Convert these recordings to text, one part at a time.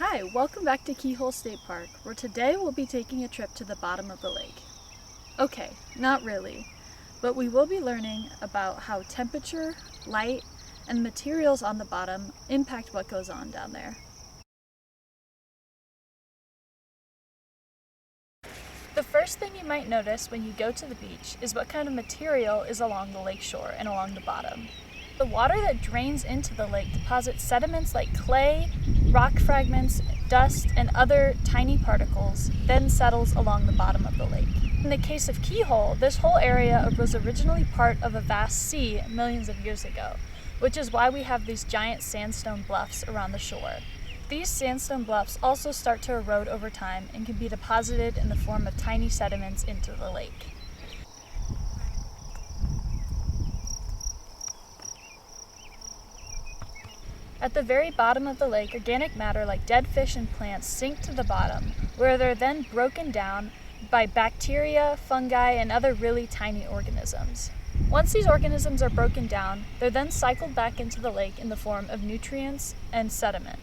Hi, welcome back to Keyhole State Park, where today we'll be taking a trip to the bottom of the lake. Okay, not really, but we will be learning about how temperature, light, and materials on the bottom impact what goes on down there. The first thing you might notice when you go to the beach is what kind of material is along the lake shore and along the bottom. The water that drains into the lake deposits sediments like clay, rock fragments, dust, and other tiny particles, then settles along the bottom of the lake. In the case of Keyhole, this whole area was originally part of a vast sea millions of years ago, which is why we have these giant sandstone bluffs around the shore. These sandstone bluffs also start to erode over time and can be deposited in the form of tiny sediments into the lake. At the very bottom of the lake, organic matter like dead fish and plants sink to the bottom, where they're then broken down by bacteria, fungi, and other really tiny organisms. Once these organisms are broken down, they're then cycled back into the lake in the form of nutrients and sediment.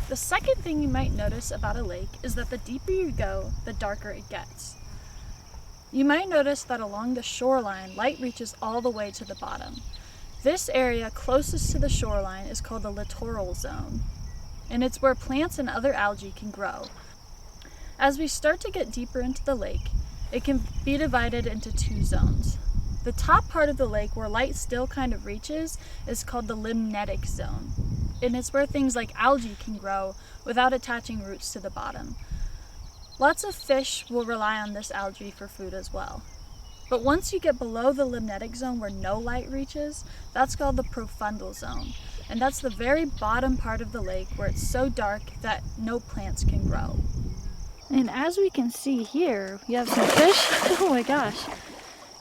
The second thing you might notice about a lake is that the deeper you go, the darker it gets. You might notice that along the shoreline, light reaches all the way to the bottom. This area closest to the shoreline is called the littoral zone, and it's where plants and other algae can grow. As we start to get deeper into the lake, it can be divided into two zones. The top part of the lake where light still kind of reaches is called the limnetic zone, and it's where things like algae can grow without attaching roots to the bottom. Lots of fish will rely on this algae for food as well. But once you get below the limnetic zone where no light reaches, that's called the profundal zone. And that's the very bottom part of the lake where it's so dark that no plants can grow. And as we can see here, we have some fish, oh my gosh,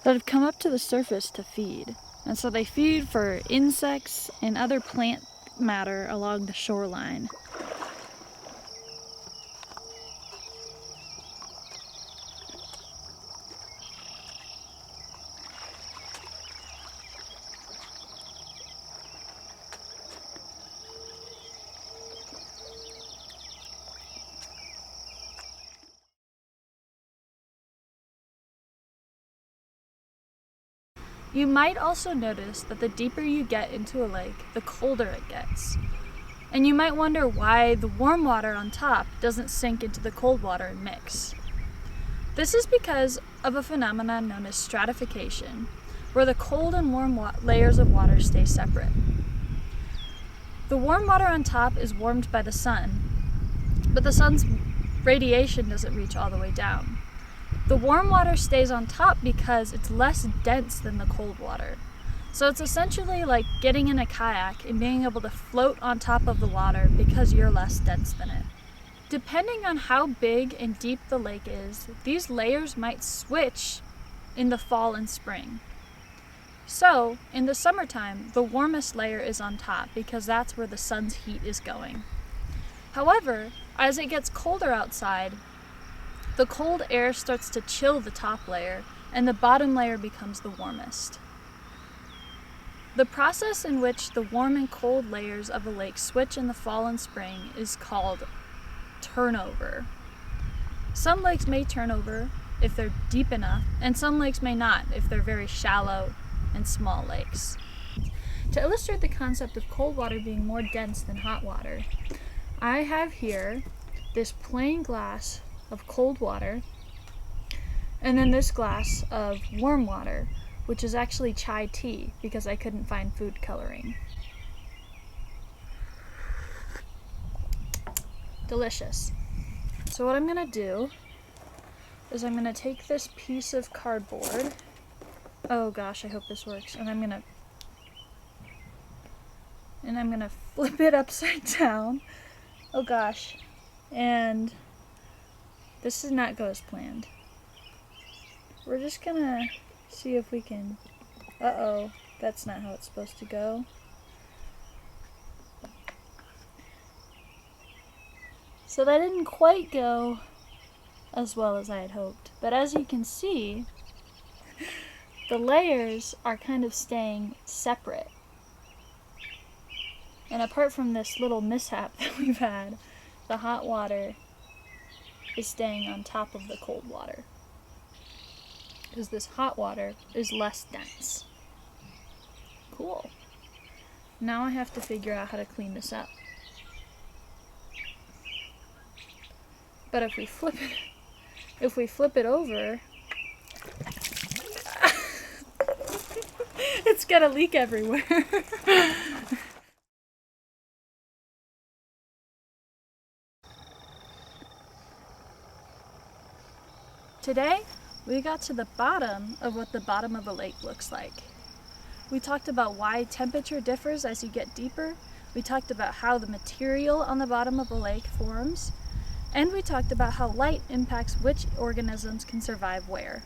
that have come up to the surface to feed. And so they feed for insects and other plant matter along the shoreline. You might also notice that the deeper you get into a lake, the colder it gets. And you might wonder why the warm water on top doesn't sink into the cold water and mix. This is because of a phenomenon known as stratification, where the cold and warm layers of water stay separate. The warm water on top is warmed by the sun, but the sun's radiation doesn't reach all the way down. The warm water stays on top because it's less dense than the cold water. So it's essentially like getting in a kayak and being able to float on top of the water because you're less dense than it. Depending on how big and deep the lake is, these layers might switch in the fall and spring. So, in the summertime, the warmest layer is on top because that's where the sun's heat is going. However, as it gets colder outside, the cold air starts to chill the top layer, and the bottom layer becomes the warmest. The process in which the warm and cold layers of a lake switch in the fall and spring is called turnover. Some lakes may turn over if they're deep enough, and some lakes may not if they're very shallow and small lakes. To illustrate the concept of cold water being more dense than hot water, I have here this plain glass of cold water, and then this glass of warm water, which is actually chai tea because I couldn't find food coloring. Delicious. So what I'm gonna do is I'm gonna take this piece of cardboard, oh gosh, I hope this works, and I'm gonna flip it upside down, oh gosh, and this did not go as planned. We're just gonna see if we can, uh-oh, that's not how it's supposed to go. So that didn't quite go as well as I had hoped. But as you can see, the layers are kind of staying separate. And apart from this little mishap that we've had, the hot water is staying on top of the cold water, because this hot water is less dense. Cool. Now I have to figure out how to clean this up. But if we flip it over, it's gonna leak everywhere. Today, we got to the bottom of what the bottom of a lake looks like. We talked about why temperature differs as you get deeper. We talked about how the material on the bottom of a lake forms. And we talked about how light impacts which organisms can survive where.